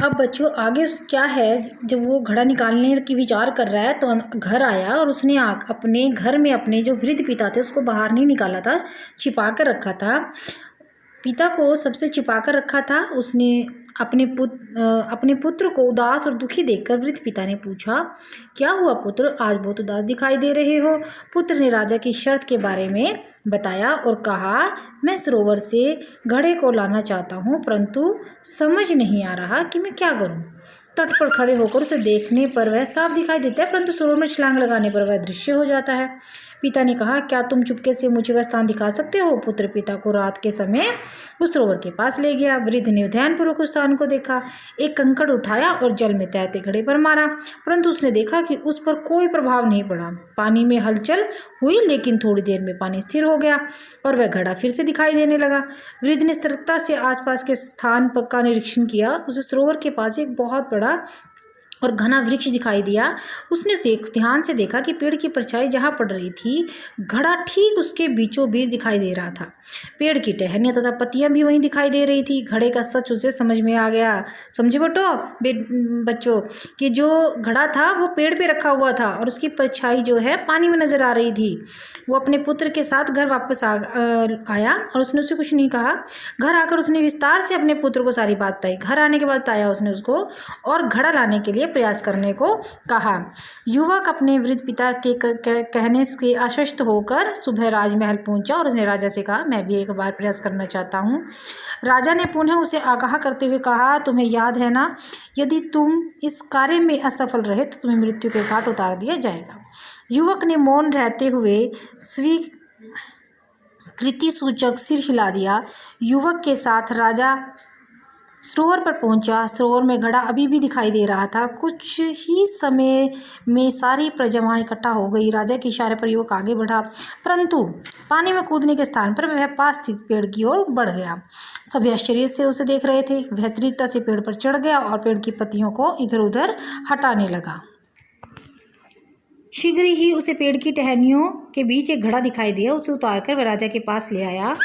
अब बच्चों आगे क्या है, जब वो घड़ा निकालने की विचार कर रहा है तो घर आया और उसने अपने घर में अपने जो वृद्ध पिता थे उसको बाहर नहीं निकाला था, छिपा कर रखा था। पिता को सबसे छिपा कर रखा था। उसने अपने पुत्र को उदास और दुखी देखकर वृद्ध पिता ने पूछा, क्या हुआ पुत्र, आज बहुत उदास दिखाई दे रहे हो। पुत्र ने राजा की शर्त के बारे में बताया और कहा, मैं सरोवर से घड़े को लाना चाहता हूँ, परंतु समझ नहीं आ रहा कि मैं क्या करूँ। तट पर खड़े होकर उसे देखने पर वह साफ दिखाई देता है, परंतु सरोवर में छलांग लगाने पर वह दृश्य हो जाता है। पिता ने कहा, क्या तुम चुपके से मुझे वह स्थान दिखा सकते हो। पुत्र पिता को रात के समय उस सरोवर के पास ले गया। वृद्ध ने ध्यानपूर्वक उस स्थान को देखा, एक कंकड़ उठाया और जल में तैरते घड़े पर मारा, परंतु उसने देखा कि उस पर कोई प्रभाव नहीं पड़ा। पानी में हलचल हुई, लेकिन थोड़ी देर में पानी स्थिर हो गया और वह घड़ा फिर से दिखाई देने लगा। वृद्ध ने सतर्कता से आसपास के स्थान का निरीक्षण किया। उसे सरोवर के पास एक बहुत बड़ा और घना वृक्ष दिखाई दिया। उसने ध्यान से देखा कि पेड़ की परछाई जहाँ पड़ रही थी, घड़ा ठीक उसके बीचों बीच दिखाई दे रहा था। पेड़ की टहनियाँ तथा पत्तियाँ भी वहीं दिखाई दे रही थी। घड़े का सच उसे समझ में आ गया। समझे बच्चों कि जो घड़ा था वो पेड़ पे रखा हुआ था और उसकी परछाई जो है पानी में नजर आ रही थी। वो अपने पुत्र के साथ घर वापस आया और उसने उसे कुछ नहीं कहा। घर आकर उसने विस्तार से अपने पुत्र को सारी बात बताई। घर आने के बाद बताया उसने उसको और घड़ा लाने के लिए प्रयास करने को कहा। युवक अपने वृद्ध पिता के कहने से आश्वस्त होकर सुबह राजमहल पहुंचा और उसने राजा से कहा, मैं भी एक बार प्रयास करना चाहता हूं। राजा ने पुनः उसे आगाह करते हुए कहा, तुम्हें याद है ना, यदि तुम इस कार्य में असफल रहे तो तुम्हें मृत्यु के घाट उतार दिया जाएगा। युवक ने मौन रहते हुए स्वीकृति सूचक सिर हिला दिया। युवक के साथ राजा सरोवर पर पहुंचा। सरोवर में घड़ा अभी भी दिखाई दे रहा था। कुछ ही समय में सारी प्रजा वहां इकट्ठा हो गई। राजा के इशारे पर युवक आगे बढ़ा, परंतु पानी में कूदने के स्थान पर वह पास स्थित पेड़ की ओर बढ़ गया। सभी आश्चर्य से उसे देख रहे थे। वह तीव्रता से पेड़ पर चढ़ गया और पेड़ की पत्तियों को इधर उधर हटाने लगा। शीघ्र ही उसे पेड़ की टहनियों के बीच एक घड़ा दिखाई दिया। उसे उतारकर वह राजा के पास ले आया।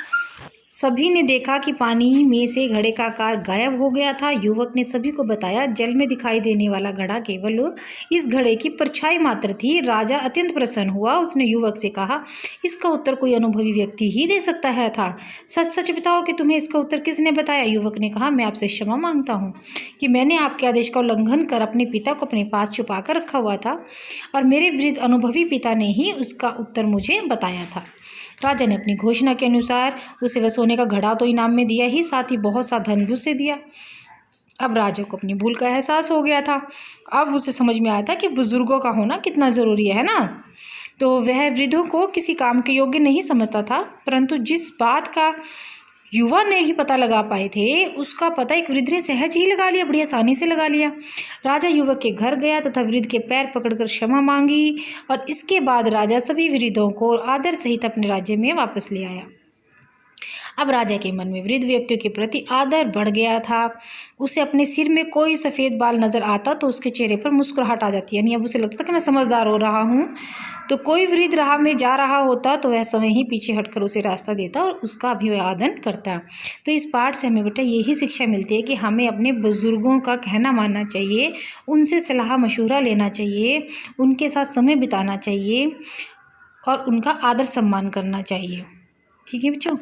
सभी ने देखा कि पानी में से घड़े का आकार गायब हो गया था। युवक ने सभी को बताया, जल में दिखाई देने वाला घड़ा केवल इस घड़े की परछाई मात्र थी। राजा अत्यंत प्रसन्न हुआ। उसने युवक से कहा, इसका उत्तर कोई अनुभवी व्यक्ति ही दे सकता है था। सच सच बताओ कि तुम्हें इसका उत्तर किसने बताया। युवक ने कहा, मैं आपसे क्षमा मांगता हूँ कि मैंने आपके आदेश का उल्लंघन कर अपने पिता को अपने पास छुपा कर रखा हुआ था और मेरे वृद्ध अनुभवी पिता ने ही उसका उत्तर मुझे बताया था। राजा ने अपनी घोषणा के अनुसार उसे वह सोने का घड़ा तो इनाम में दिया ही, साथ ही बहुत सा धन भी उसे दिया। अब राजा को अपनी भूल का एहसास हो गया था। अब उसे समझ में आया था कि बुजुर्गों का होना कितना ज़रूरी है ना। तो वह वृद्धों को किसी काम के योग्य नहीं समझता था, परंतु जिस बात का युवा ने ही पता लगा पाए थे उसका पता एक वृद्ध ने सहज ही लगा लिया, बड़ी आसानी से लगा लिया। राजा युवक के घर गया तथा वृद्ध के पैर पकड़कर क्षमा मांगी और इसके बाद राजा सभी वृद्धों को आदर सहित अपने राज्य में वापस ले आया। अब राजा के मन में वृद्ध व्यक्तियों के प्रति आदर बढ़ गया था। उसे अपने सिर में कोई सफ़ेद बाल नज़र आता तो उसके चेहरे पर मुस्कुराहट आ जाती, यानी अब उसे लगता था कि मैं समझदार हो रहा हूँ। तो कोई वृद्ध राह में जा रहा होता तो वह समय ही पीछे हटकर उसे रास्ता देता और उसका अभिवादन करता। तो इस पाठ से हमें बेटा यही शिक्षा मिलती है कि हमें अपने बुज़ुर्गों का कहना मानना चाहिए, उनसे सलाह मशवरा लेना चाहिए, उनके साथ समय बिताना चाहिए और उनका आदर सम्मान करना चाहिए। ठीक है बच्चों।